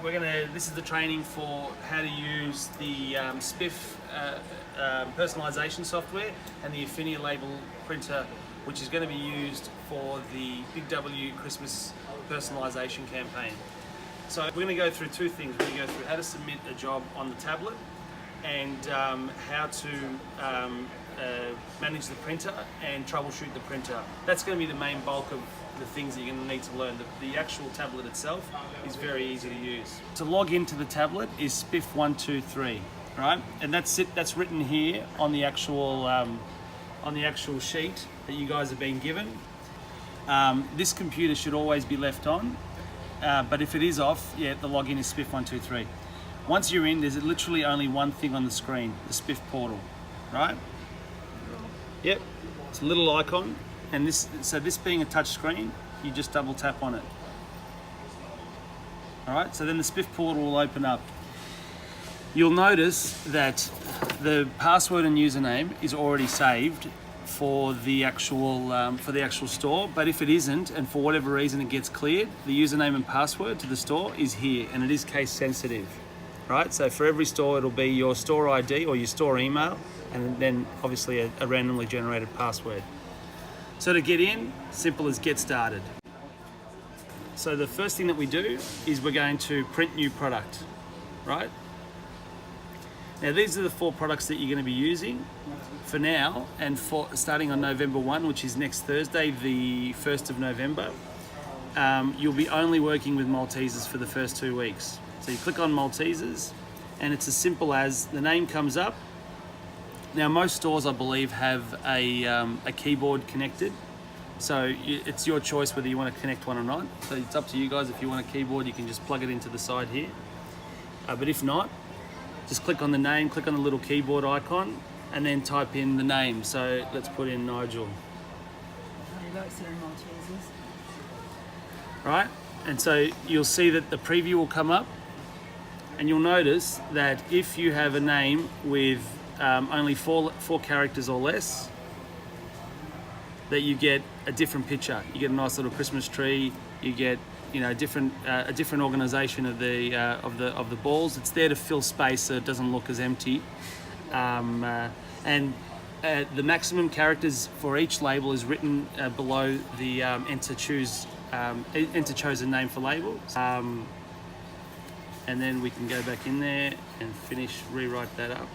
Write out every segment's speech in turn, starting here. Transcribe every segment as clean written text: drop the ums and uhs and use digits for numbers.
this is the training for how to use the Spiff personalisation software and the Affinia label printer, which is going to be used for the Big W Christmas personalisation campaign. So we're going to go through two things. We're going to go through how to submit a job on the tablet and how to manage the printer and troubleshoot the printer. That's going to be the main bulk of the things that you're going to need to learn. The actual tablet itself is very easy to use. To log into the tablet is Spiff123, right? And that's written here on the actual sheet that you guys have been given. This computer should always be left on, but if it is off, yeah, the login is Spiff123. Once you're in, there's literally only one thing on the screen, the Spiff portal, right? Yep, it's a little icon, and this being a touch screen, you just double tap on it. All right, so then the Spiff portal will open up. You'll notice that the password and username is already saved for the actual store, but if it isn't, and for whatever reason it gets cleared, the username and password to the store is here, and it is case sensitive, right? So for every store, it'll be your store ID or your store email, and then obviously a randomly generated password. So to get in, simple as get started. So the first thing that we do is we're going to print new product, right? Now these are the 4 products that you're going to be using for now, and for starting on November 1, which is next Thursday, the 1st of November, you'll be only working with Maltesers for the first 2 weeks. So you click on Maltesers, and it's as simple as the name comes up. Now most stores, I believe, have a keyboard connected, so it's your choice whether you want to connect one or not. So it's up to you guys. If you want a keyboard, you can just plug it into the side here, but if not, just click on the name, click on the little keyboard icon, and then type in the name. So let's put in Nigel. Right, and so you'll see that the preview will come up, and you'll notice that if you have a name with only four characters or less, that you get a different picture. You get a nice little Christmas tree. You get, you know, a different organisation of the balls. It's there to fill space so it doesn't look as empty. And the maximum characters for each label is written below the enter chosen name for labels. And then we can go back in there and rewrite that up.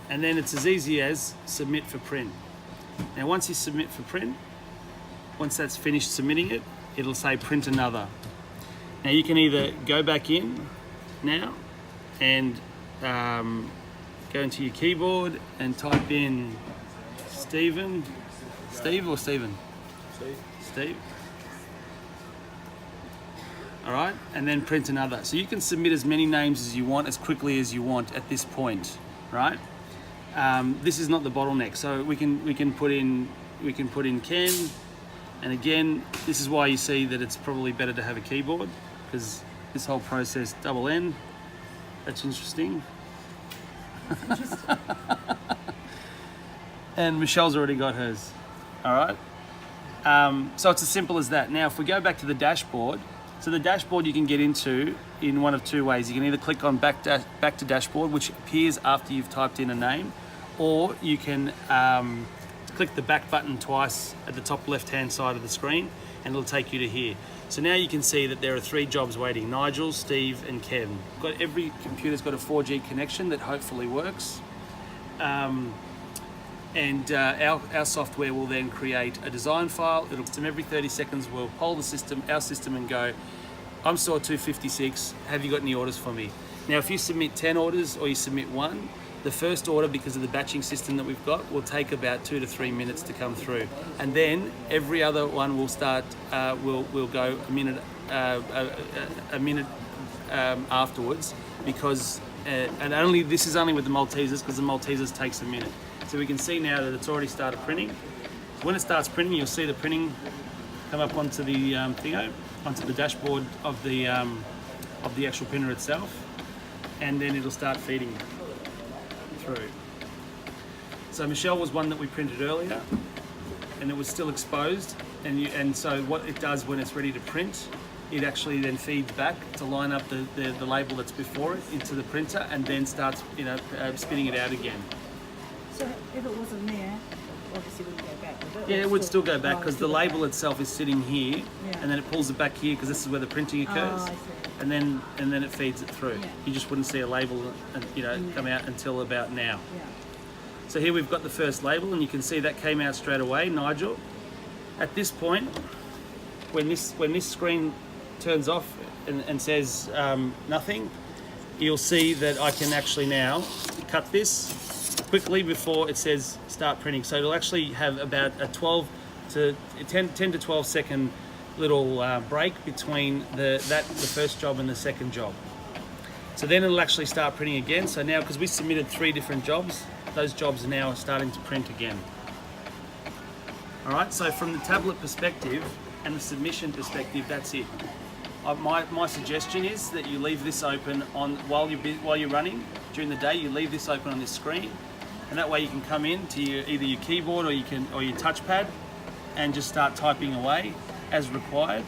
And then it's as easy as submit for print. Now once you submit for print, once that's finished submitting it, it'll say print another. Now you can either go back in now and go into your keyboard and type in Steve. All right, and then print another. So you can submit as many names as you want, as quickly as you want at this point, right? This is not the bottleneck, so we can put in Ken, and again, this is why you see that it's probably better to have a keyboard, because this whole process, double N, that's interesting. And Michelle's already got hers. All right. So it's as simple as that. Now, if we go back to the dashboard, so the dashboard you can get into in one of 2 ways. You can either click on back to dashboard, which appears after you've typed in a name, or you can click the back button twice at the top left-hand side of the screen, and it'll take you to here. So now you can see that there are 3 jobs waiting: Nigel, Steve, and Kevin. Every computer's got a 4G connection that hopefully works. And our software will then create a design file. Every 30 seconds we'll poll our system and go, I'm store 256, have you got any orders for me? Now if you submit 10 orders or you submit 1, the first order, because of the batching system that we've got, will take about 2 to 3 minutes to come through. And then every other one will start, will go a minute afterwards, because, and this is only with the Maltesers, because the Maltesers takes a minute. So we can see now that it's already started printing. When it starts printing, you'll see the printing come up onto the onto the dashboard of the actual printer itself, and then it'll start feeding through. So Michelle was one that we printed earlier, and it was still exposed, and so what it does when it's ready to print, it actually then feeds back to line up the label that's before it into the printer, and then starts spinning it out again. So if it wasn't there, obviously it wouldn't go back, would it? Yeah, it would still go back because the still go label back. itself is sitting here, Yeah. and then it pulls it back here because this is where the printing occurs, I see. and then it feeds it through. Yeah. You just wouldn't see a label, come out until about now. Yeah. So here we've got the first label, and you can see that came out straight away, Nigel. At this point, when this screen turns off and says nothing, you'll see that I can actually now cut this quickly before it says start printing. So it'll actually have about a 10 to 12 second little break between the first job and the second job. So then it'll actually start printing again. So now, because we submitted 3 different jobs, those jobs are now starting to print again. All right, so from the tablet perspective and the submission perspective, that's it. My suggestion is that you leave this open on while you're running during the day. You leave this open on this screen, and that way you can come in to either your keyboard or your touchpad, and just start typing away as required,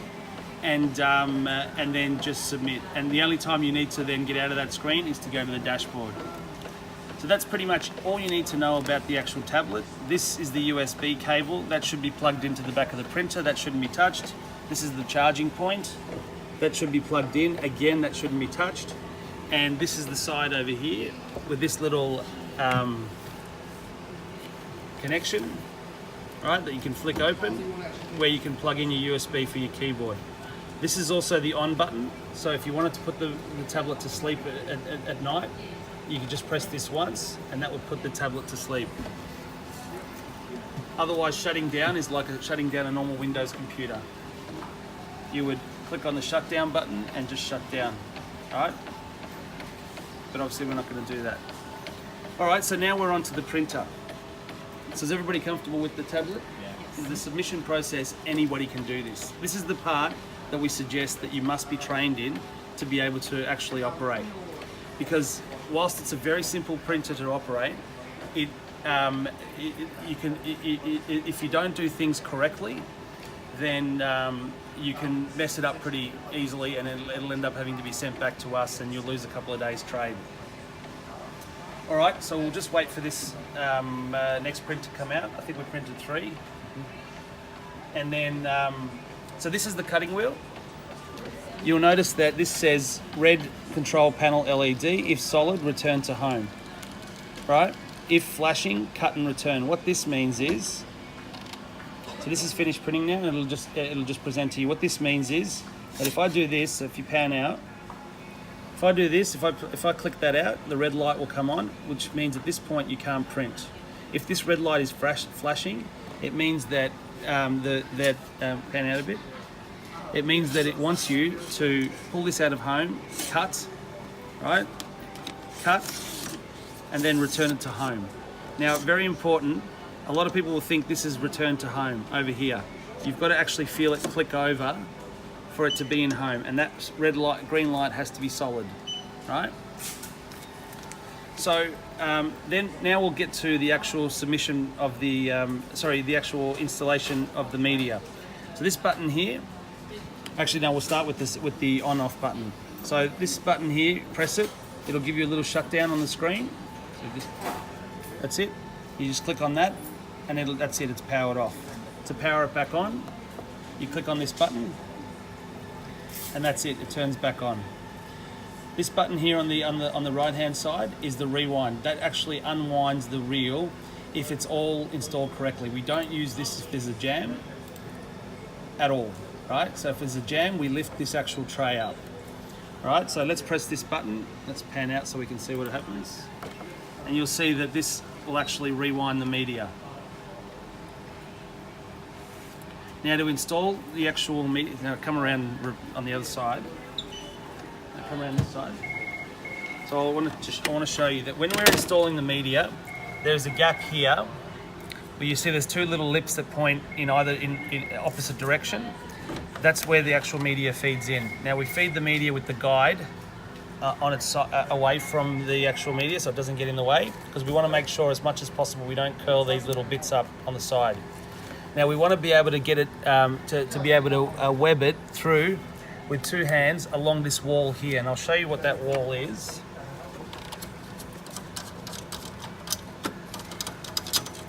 and then just submit. And the only time you need to then get out of that screen is to go to the dashboard. So that's pretty much all you need to know about the actual tablet. This is the USB cable that should be plugged into the back of the printer. That shouldn't be touched. This is the charging point. That should be plugged in. Again, that shouldn't be touched. And this is the side over here with this little connection, right, that you can flick open, where you can plug in your USB for your keyboard. This is also the on button. So if you wanted to put the tablet to sleep at night, you can just press this once, and that would put the tablet to sleep. Otherwise, shutting down is like shutting down a normal Windows computer. You would click on the shutdown button and just shut down, all right? But obviously we're not going to do that. All right, so now we're on to the printer. So is everybody comfortable with the tablet? Yes. The submission process, anybody can do this. This is the part that we suggest that you must be trained in to be able to actually operate. Because whilst it's a very simple printer to operate, if you don't do things correctly, then you can mess it up pretty easily, and it'll end up having to be sent back to us, and you'll lose a couple of days' trade. All right, so we'll just wait for this next print to come out. I think we printed 3. And then, so this is the cutting wheel. You'll notice that this says red control panel LED. If solid, return to home. Right? If flashing, cut and return. What this means is, so this is finished printing now, and it'll just present to you. What this means is that if I do this, so if you pan out, if I do this, if I click that out, the red light will come on, which means at this point you can't print. If this red light is flashing, it means that pan out a bit. It means that it wants you to pull this out of home, cut, right? Cut, and then return it to home. Now, very important, a lot of people will think this is return to home over here. You've got to actually feel it click over for it to be in home, and that green light has to be solid, right? So then now we'll get to the actual submission of the actual installation of the media. So this button here, actually no, we'll start with the on-off button. So this button here, press it, it'll give you a little shutdown on the screen. So that's it. You just click on that, and that's it, it's powered off. To power it back on, you click on this button, and that's it, it turns back on. This button here on the right hand side is the rewind. That actually unwinds the reel if it's all installed correctly. We don't use this if there's a jam at all, right? So if there's a jam, we lift this actual tray up. All right, so let's press this button. Let's pan out so we can see what happens. And you'll see that this will actually rewind the media. Now to install the actual media, now come around on the other side. Now come around this side. So I want to show you that when we're installing the media, there's a gap here where you see there's 2 little lips that point in either in opposite direction. That's where the actual media feeds in. Now we feed the media with the guide on its away from the actual media, so it doesn't get in the way, because we want to make sure as much as possible we don't curl these little bits up on the side. Now we want to be able to get it, to be able to web it through with 2 hands along this wall here. And I'll show you what that wall is.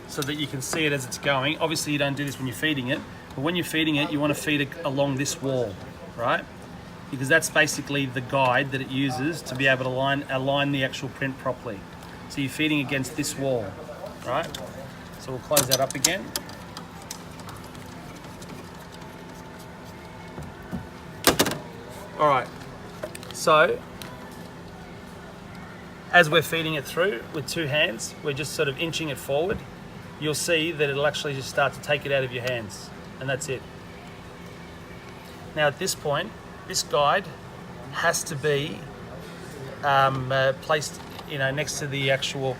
So that you can see it as it's going. Obviously you don't do this when you're feeding it, but when you're feeding it, you want to feed it along this wall, right? Because that's basically the guide that it uses to be able to align the actual print properly. So you're feeding against this wall, right? So we'll close that up again. All right, so as we're feeding it through with 2 hands, we're just sort of inching it forward. You'll see that it'll actually just start to take it out of your hands, and that's it. Now at this point, this guide has to be placed, next to the actual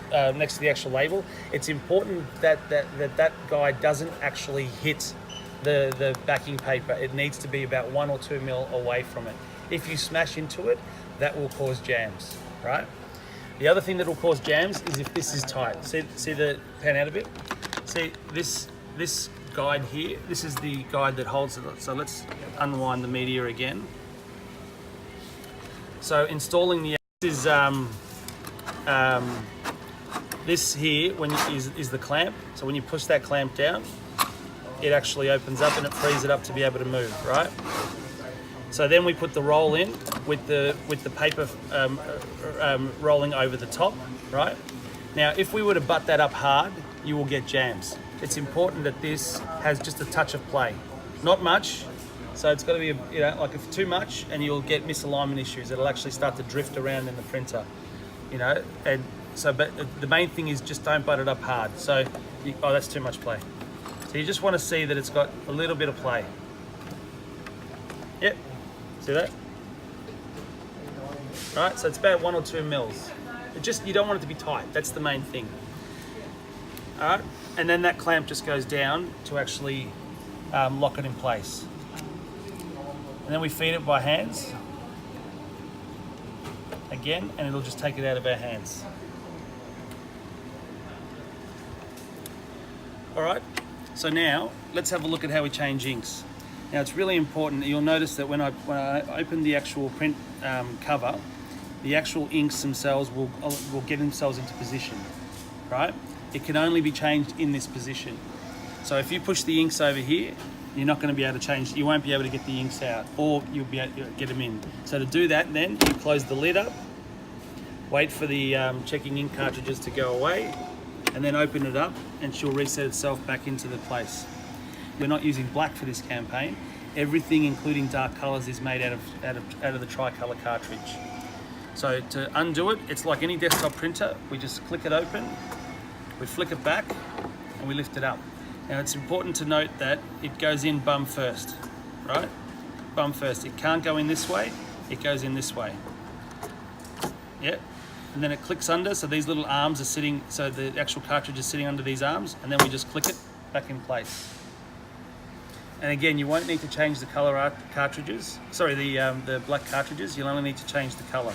label. It's important that that guide doesn't actually hit the backing paper. It needs to be about 1 or 2 mil away from it. If you smash into it, that will cause jams, right? The other thing that will cause jams is if this is tight. See the pan out a bit? See this guide here, this is the guide that holds it. So let's unwind the media again. So installing this here is the clamp. So when you push that clamp down, it actually opens up and it frees it up to be able to move, right? So then we put the roll in with the paper rolling over the top, right? Now, if we were to butt that up hard, you will get jams. It's important that this has just a touch of play, not much. So it's got to be, like if too much, and you'll get misalignment issues. It'll actually start to drift around in the printer, And so, but the main thing is just don't butt it up hard. So, that's too much play. So you just want to see that it's got a little bit of play. Yep. See that? Right, so it's about 1 or 2 mils. You don't want it to be tight. That's the main thing. All right, and then that clamp just goes down to actually lock it in place. And then we feed it by hands again, and it'll just take it out of our hands. All right, so now let's have a look at how we change inks. Now it's really important. You'll notice that when I open the actual print cover, the actual inks themselves will get themselves into position, right? It can only be changed in this position. So if you push the inks over here, you're not going to be able to change. You won't be able to get the inks out, or you'll be able to get them in. So to do that, then you close the lid up, wait for the checking ink cartridges to go away, and then open it up, and she'll reset itself back into the place. We're not using black for this campaign. Everything, including dark colors, is made out of the tricolor cartridge. So to undo it, it's like any desktop printer. We just click it open, we flick it back, and we lift it up. Now it's important to note that it goes in bum first, right? Bum first. It can't go in this way, it goes in this way. Yeah. And then it clicks under, so these little arms are sitting, so the actual cartridge is sitting under these arms, and then we just click it back in place. And again, you won't need to change the color cartridges. Sorry, the black cartridges. You'll only need to change the color.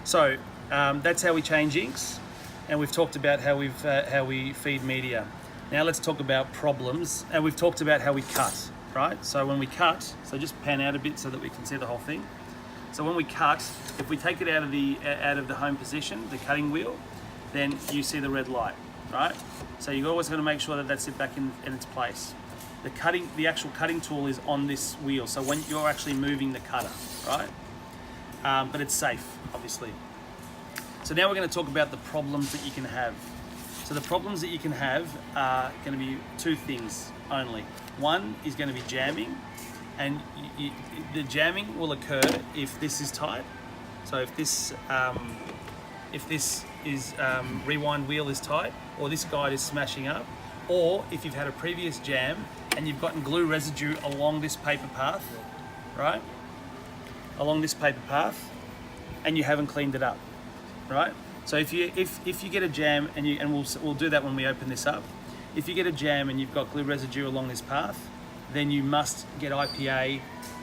So that's how we change inks, and we've talked about how we feed media. Now let's talk about problems, and we've talked about how we cut, right? So when we cut, so just pan out a bit so that we can see the whole thing. So when we cut, if we take it out of the home position, the cutting wheel, then you see the red light, right? So you're always going to make sure that that's it back in its place. The actual cutting tool is on this wheel, so when you're actually moving the cutter, right? But it's safe, obviously. So now we're going to talk about the problems that you can have. So the problems that you can have are going to be 2 things only. One is going to be jamming, and the jamming will occur if this is tight. So if this is rewind wheel is tight, or this guide is smashing up, or if you've had a previous jam and you've gotten glue residue along this paper path, right? Along this paper path, and you haven't cleaned it up, right? So if you get a jam, and we'll do that when we open this up. If you get a jam and you've got glue residue along this path, then you must get IPA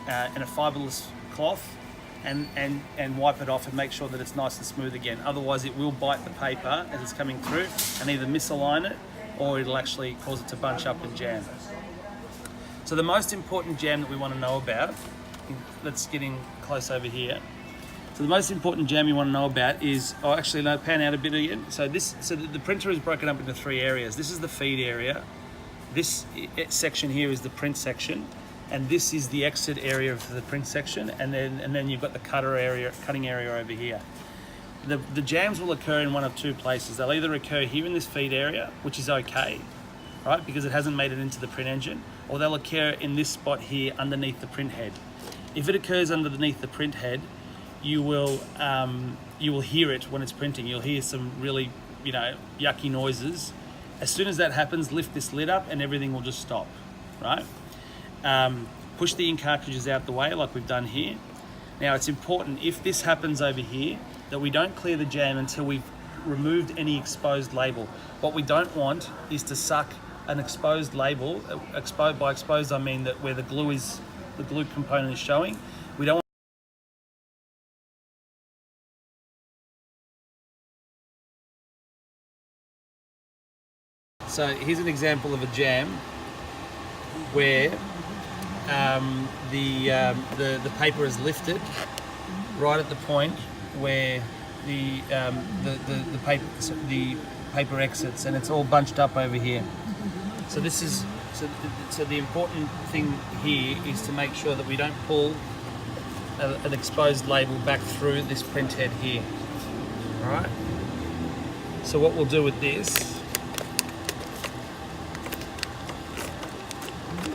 and a fiberless cloth and wipe it off and make sure that it's nice and smooth again. Otherwise it will bite the paper as it's coming through and either misalign it or it'll actually cause it to bunch up and jam. So the most important jam that we want to know about, let's get in close over here. So the most important jam you want to know about is, oh actually no, pan out a bit again. So the printer is broken up into 3 areas. This is the feed area. This section here is the print section, and this is the exit area of the print section, and then you've got the cutting area over here. The jams will occur in one of 2 places. They'll either occur here in this feed area, which is okay, right, because it hasn't made it into the print engine, or they'll occur in this spot here underneath the print head. If it occurs underneath the print head, you will hear it when it's printing. You'll hear some really, yucky noises. As soon as that happens, lift this lid up and everything will just stop, right? Push the ink cartridges out the way like we've done here. Now it's important, if this happens over here, that we don't clear the jam until we've removed any exposed label. What we don't want is to suck an exposed label. By exposed I mean that where the glue component is showing. We don't want. So here's an example of a jam where the paper is lifted right at the point where the paper exits, and it's all bunched up over here. So so the important thing here is to make sure that we don't pull an exposed label back through this print head here. All right. So what we'll do with this.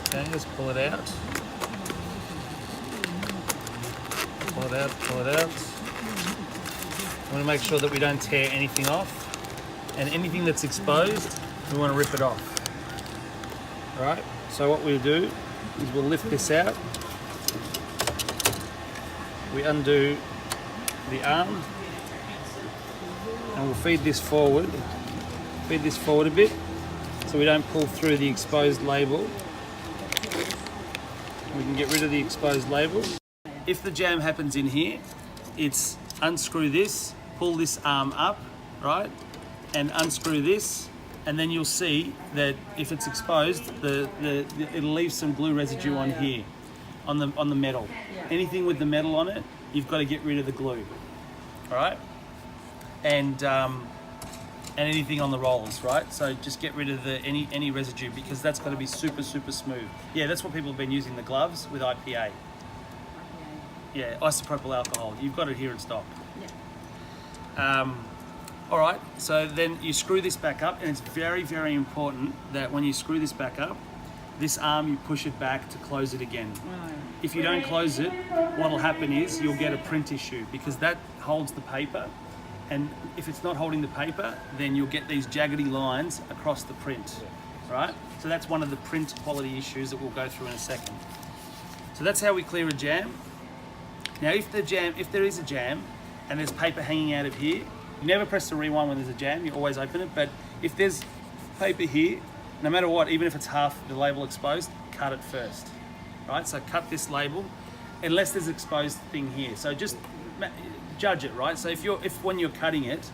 Okay, let's pull it out. Pull it out, pull it out. We want to make sure that we don't tear anything off. And anything that's exposed, we want to rip it off. Alright, so what we'll do is we'll lift this out. We undo the arm. And we'll feed this forward. Feed this forward a bit so we don't pull through the exposed label. We can get rid of the exposed label. If the jam happens in here, it's unscrew this, pull this arm up, right? And unscrew this, and then you'll see that if it's exposed, it'll leave some glue residue on here, on the metal. Anything with the metal on it, you've got to get rid of the glue, all right? And anything on the rollers, right? So just get rid of any residue, because that's got to be super smooth. Yeah, that's what people have been using the gloves with IPA. Yeah, isopropyl alcohol. You've got it here in stock. Yeah. All right, so then you screw this back up, and it's very important that when you screw this back up, this arm, you push it back to close it again. Oh. If you don't close it, what'll happen is you'll get a print issue, because that holds the paper. And if it's not holding the paper, then you'll get these jaggedy lines across the print, right? So that's one of the print quality issues that we'll go through in a second. So that's how we clear a jam. Now, if there is a jam and there's paper hanging out of here, you never press the rewind when there's a jam, you always open it. But if there's paper here, no matter what, even if it's half the label exposed, cut it first, right? So cut this label, unless there's exposed thing here. So just judge it, right? So if when you're cutting it,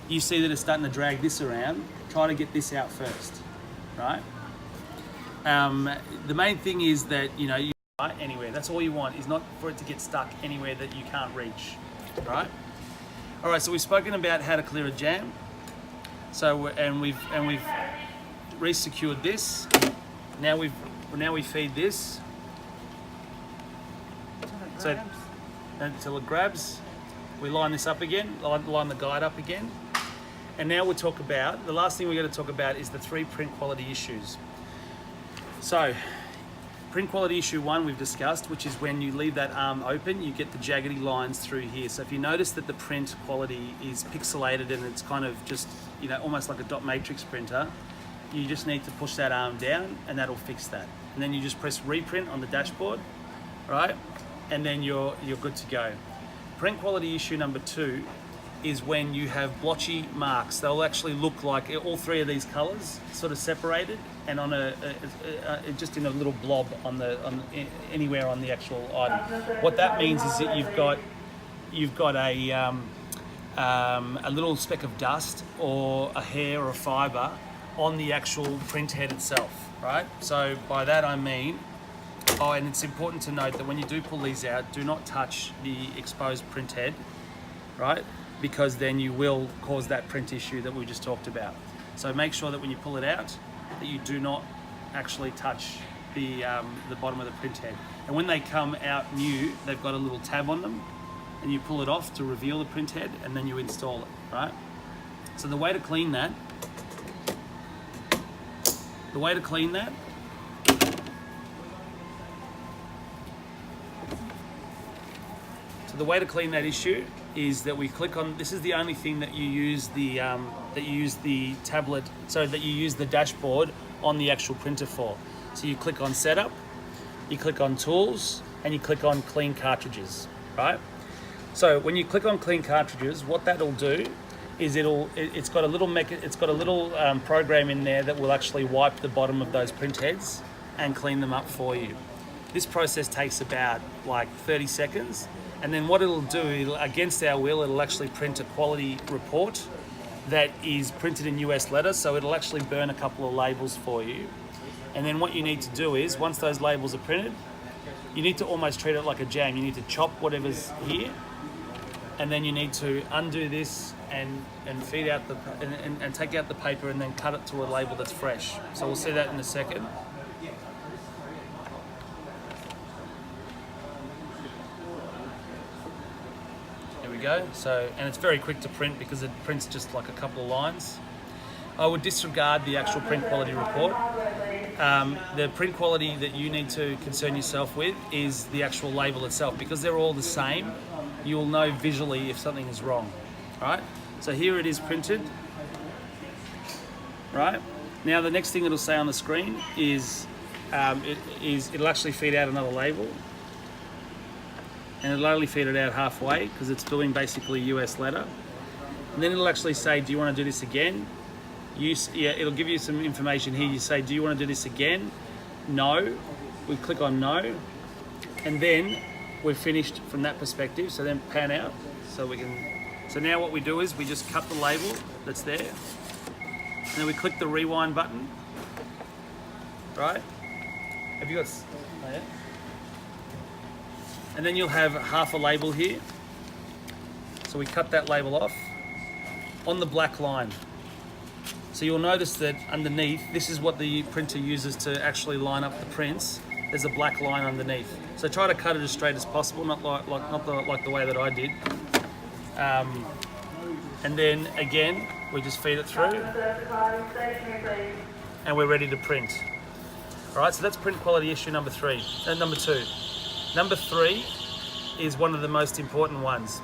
you see that it's starting to drag this around, try to get this out first, right? The main thing is that, anywhere. That's all you want, is not for it to get stuck anywhere that you can't reach, right? All right, so we've spoken about how to clear a jam. So and we've re-secured this. Now we feed this. So until it grabs, we line this up again, line the guide up again. And now we'll talk about, the last thing we're going to talk about is the 3 print quality issues. So, print quality issue 1 we've discussed, which is when you leave that arm open, you get the jaggedy lines through here. So if you notice that the print quality is pixelated and it's kind of just, almost like a dot matrix printer, you just need to push that arm down and that'll fix that. And then you just press reprint on the dashboard, right? And then you're good to go. Print quality issue number 2 is when you have blotchy marks. They'll actually look like all 3 of these colors sort of separated and on just in a little blob anywhere on the actual item. What that means is that you've got a little speck of dust or a hair or a fiber on the actual print head itself, right? So by that I mean, and it's important to note that when you do pull these out, do not touch the exposed print head, right? Because then you will cause that print issue that we just talked about. So make sure that when you pull it out, that you do not actually touch the bottom of the print head. And when they come out new, they've got a little tab on them, and you pull it off to reveal the print head, and then you install it, right? So the way to clean that, issue is that we click on, this is the only thing that you use the tablet, so that you use the dashboard on the actual printer for. So you click on setup, you click on tools, and you click on clean cartridges, right? So when you click on clean cartridges, what that'll do is it's got a little program in there that will actually wipe the bottom of those print heads and clean them up for you. This process takes about like 30 seconds. And then what it'll do, against our will, it'll actually print a quality report that is printed in US letters. So it'll actually burn a couple of labels for you. And then what you need to do is, once those labels are printed, you need to almost treat it like a jam. You need to chop whatever's here, and then you need to undo this and feed out and take out the paper and then cut it to a label that's fresh. So we'll see that in a second. There we go. So, and it's very quick to print because it prints just like a couple of lines. I would disregard the actual print quality report. The print quality that you need to concern yourself with is the actual label itself, because they're all the same. You'll know visually if something is wrong, right? So here it is printed, right? Now the next thing it'll say on the screen is, it'll actually feed out another label, and it'll only feed it out halfway because it's doing basically US letter. And then it'll actually say, do you want to do this again? It'll give you some information here. You say, do you want to do this again? No. We click on no, and then we're finished from that perspective. So then pan out, so we can. So now what we do is we just cut the label that's there, and then we click the rewind button. Right? Have you got? Oh, yeah. And then you'll have half a label here. So we cut that label off on the black line. So you'll notice that underneath, this is what the printer uses to actually line up the prints. There's a black line underneath. So try to cut it as straight as possible, not like the way that I did. And then again, we just feed it through, and we're ready to print. All right, so that's print quality issue number two. Number three is one of the most important ones.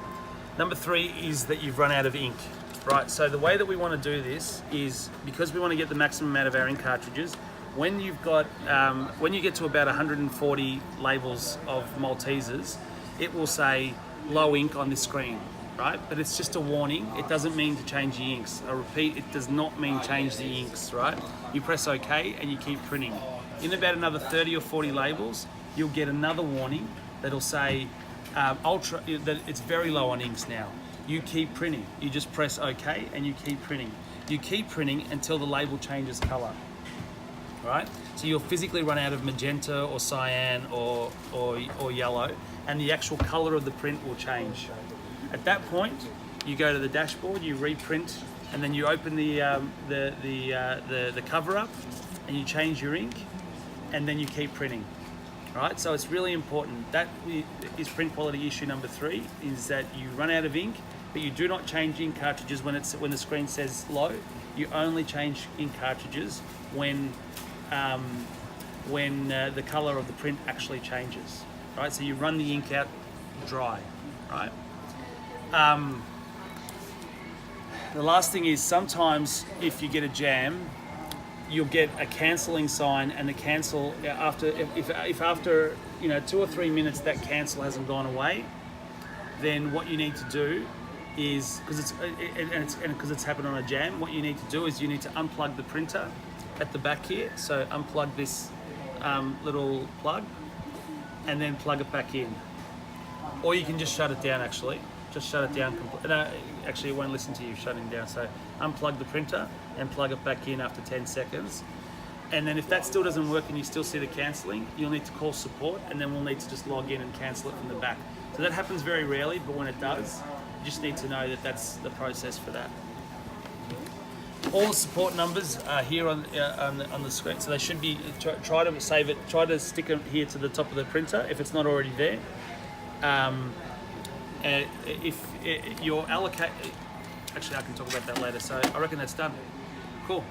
Number three is that you've run out of ink. Right, so the way that we want to do this is, because we want to get the maximum amount of our ink cartridges, when you get to about 140 labels of Maltesers, it will say low ink on this screen, right? But it's just a warning. It doesn't mean to change the inks. I repeat, it does not mean change the inks, right? You press OK and you keep printing. In about another 30 or 40 labels, you'll get another warning that'll say that it's very low on inks now. You keep printing. You just press OK and you keep printing. You keep printing until the label changes color, right? So you'll physically run out of magenta or cyan or yellow, and the actual color of the print will change. At that point, you go to the dashboard, you reprint, and then you open the cover up, and you change your ink, and then you keep printing. Right, so it's really important. That is print quality issue number three, is that you run out of ink, but you do not change ink cartridges when the screen says low. You only change ink cartridges when the color of the print actually changes. Right, so you run the ink out dry. Right. The last thing is, sometimes if you get a jam, you'll get a cancelling sign, and the cancel if after 2 or 3 minutes that cancel hasn't gone away, then what you need to do is, because it's happened on a jam, what you need to do is you need to unplug the printer at the back here. So unplug this little plug and then plug it back in, or you can just shut it down actually. just shut it down. No, actually, it won't listen to you shutting down. So unplug the printer and plug it back in after 10 seconds. And then if that still doesn't work and you still see the cancelling, you'll need to call support, and then we'll need to just log in and cancel it from the back. So that happens very rarely, but when it does, you just need to know that that's the process for that. All the support numbers are here on the screen, so they should be. Try to save it. Try to stick it here to the top of the printer if it's not already there. If you're actually, I can talk about that later. So I reckon that's done. Cool.